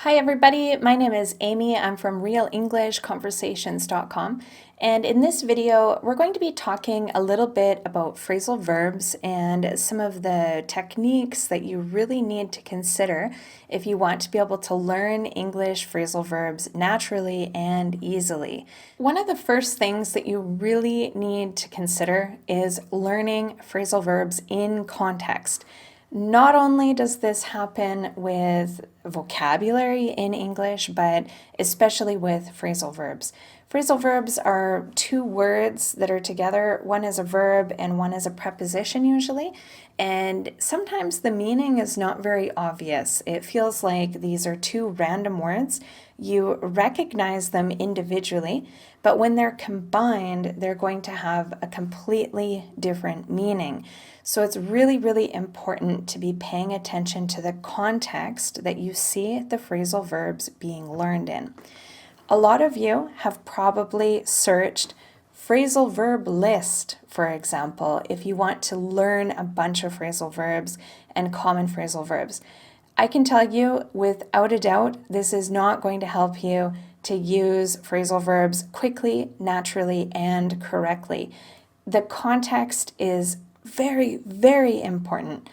Hi everybody, my name is Amy. I'm from realeNglishConversations.com, and in this video we're going to be talking a little bit about phrasal verbs and some of the techniques that you really need to consider if you want to be able to learn English phrasal verbs naturally and easily. One of the first things that you really need to consider is learning phrasal verbs in context. Not only does this happen with vocabulary in English, but especially with phrasal verbs. Phrasal verbs are two words that are together. One is a verb and one is a preposition usually. And sometimes the meaning is not very obvious. It feels like these are two random words. You recognize them individually, but when they're combined, they're going to have a completely different meaning. So it's really, really important to be paying attention to the context that you see the phrasal verbs being learned in. A lot of you have probably searched phrasal verb list, for example, if you want to learn a bunch of phrasal verbs and common phrasal verbs. I can tell you without a doubt, this is not going to help you to use phrasal verbs quickly, naturally, and correctly. The context is very, very important.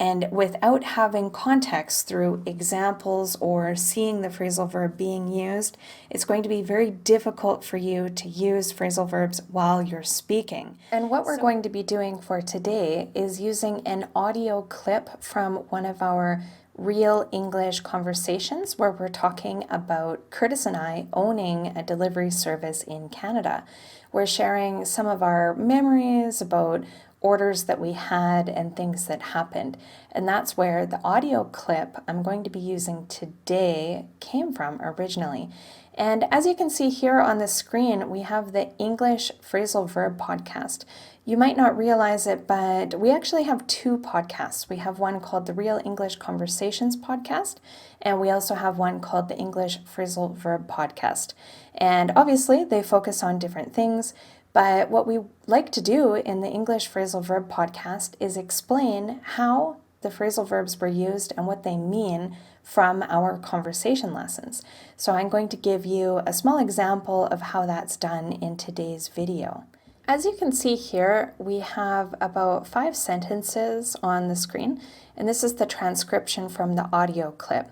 And without having context through examples or seeing the phrasal verb being used, it's going to be very difficult for you to use phrasal verbs while you're speaking. And what we're going to be doing for today is using an audio clip from one of our Real English Conversations where we're talking about Curtis and I owning a delivery service in Canada. We're sharing some of our memories about orders that we had and things that happened. And that's where the audio clip I'm going to be using today came from originally. And as you can see here on the screen, we have the English Phrasal Verb podcast. You might not realize it, but we actually have two podcasts. We have one called the Real English Conversations podcast, and we also have one called the English Phrasal Verb podcast. And obviously, they focus on different things. But what we like to do in the English Phrasal Verb podcast is explain how the phrasal verbs were used and what they mean from our conversation lessons. So I'm going to give you a small example of how that's done in today's video. As you can see here, we have about 5 sentences on the screen, and this is the transcription from the audio clip.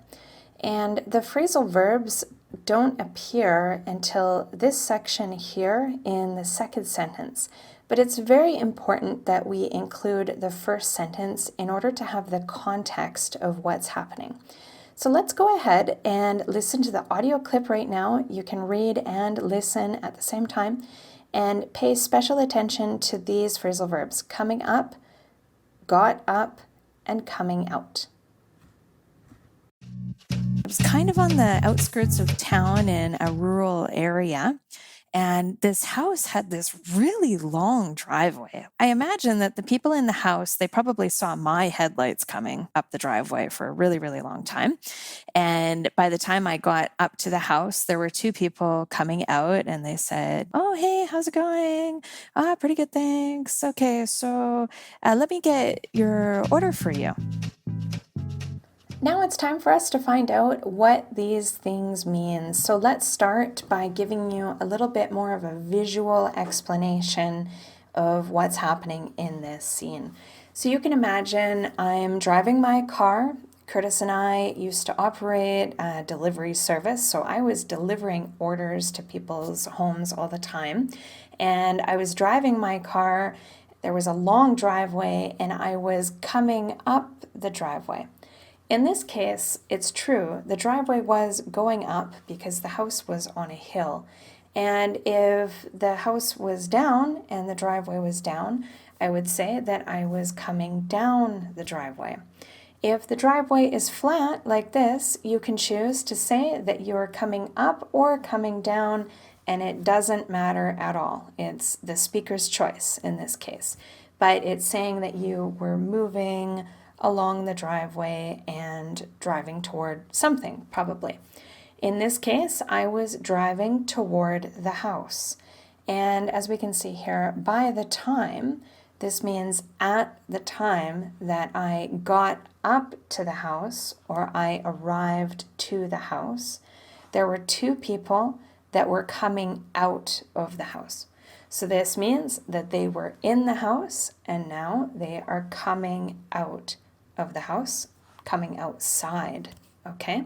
And the phrasal verbs don't appear until this section here in the second sentence. But it's very important that we include the first sentence in order to have the context of what's happening. So let's go ahead and listen to the audio clip right now. You can read and listen at the same time and pay special attention to these phrasal verbs: coming up, got up, and coming out. I was kind of on the outskirts of town in a rural area, and this house had this really long driveway. I imagine that the people in the house, they probably saw my headlights coming up the driveway for a really, really long time. And by the time I got up to the house, there were two people coming out and they said, "Oh, hey, how's it going?" Pretty good, thanks. Okay, so let me get your order for you." Now it's time for us to find out what these things mean. So let's start by giving you a little bit more of a visual explanation of what's happening in this scene. So you can imagine I'm driving my car. Curtis and I used to operate a delivery service, so I was delivering orders to people's homes all the time. And I was driving my car. There was a long driveway, and I was coming up the driveway. In this case, it's true, the driveway was going up because the house was on a hill. And if the house was down and the driveway was down, I would say that I was coming down the driveway. If the driveway is flat like this, you can choose to say that you're coming up or coming down, and it doesn't matter at all. It's the speaker's choice in this case. But it's saying that you were moving along the driveway and driving toward something, probably. In this case, I was driving toward the house. And as we can see here, by the time This means at the time that I got up to the house or I arrived to the house, there were two people that were coming out of the house. So this means that they were in the house and now they are coming out of the house, coming outside. Okay?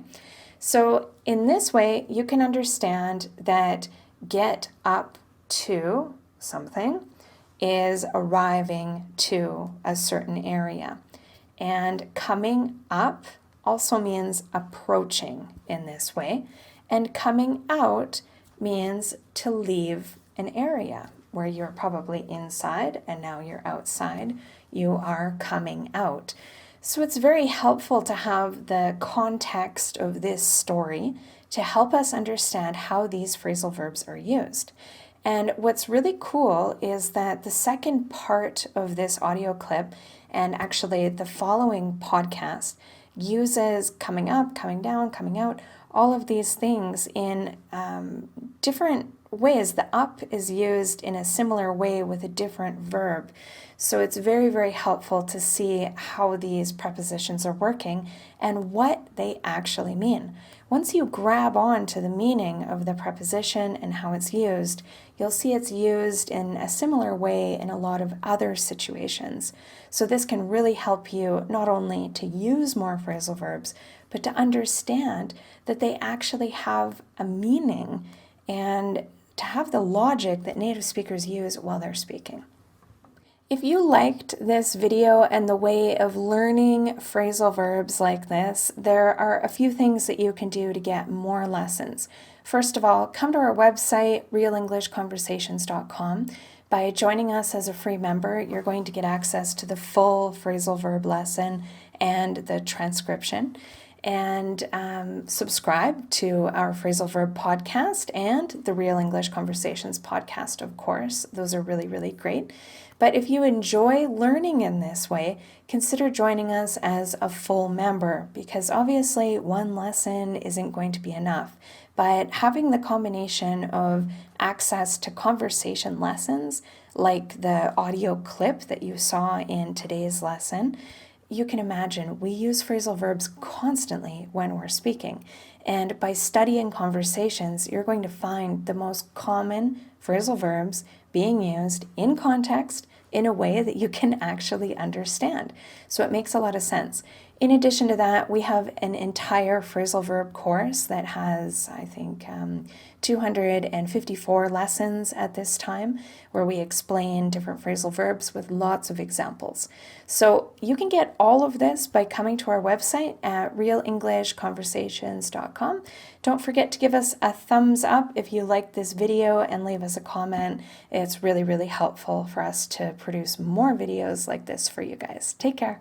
So in this way, you can understand that get up to something is arriving to a certain area. And coming up also means approaching in this way. And coming out means to leave an area where you're probably inside and now you're outside. You are coming out. So it's very helpful to have the context of this story to help us understand how these phrasal verbs are used. And what's really cool is that the second part of this audio clip, and actually the following podcast, uses coming up, coming down, coming out, all of these things in different ways. The up is used in a similar way with a different verb. So it's very, very helpful to see how these prepositions are working and what they actually mean. Once you grab on to the meaning of the preposition and how it's used, you'll see it's used in a similar way in a lot of other situations. So this can really help you not only to use more phrasal verbs, but to understand that they actually have a meaning and to have the logic that native speakers use while they're speaking. If you liked this video and the way of learning phrasal verbs like this, there are a few things that you can do to get more lessons. First of all, come to our website, realenglishconversations.com. By joining us as a free member, you're going to get access to the full phrasal verb lesson and the transcription. And subscribe to our phrasal verb podcast and the Real English Conversations podcast, of course. Those are really, really great. But if you enjoy learning in this way, consider joining us as a full member, because obviously one lesson isn't going to be enough. But having the combination of access to conversation lessons, like the audio clip that you saw in today's lesson, you can imagine we use phrasal verbs constantly when we're speaking. And by studying conversations, you're going to find the most common phrasal verbs being used in context in a way that you can actually understand. So it makes a lot of sense. In addition to that, we have an entire phrasal verb course that has, I think, 254 lessons at this time, where we explain different phrasal verbs with lots of examples. So you can get all of this by coming to our website at realenglishconversations.com. Don't forget to give us a thumbs up if you liked this video and leave us a comment. It's really, really helpful for us to produce more videos like this for you guys. Take care.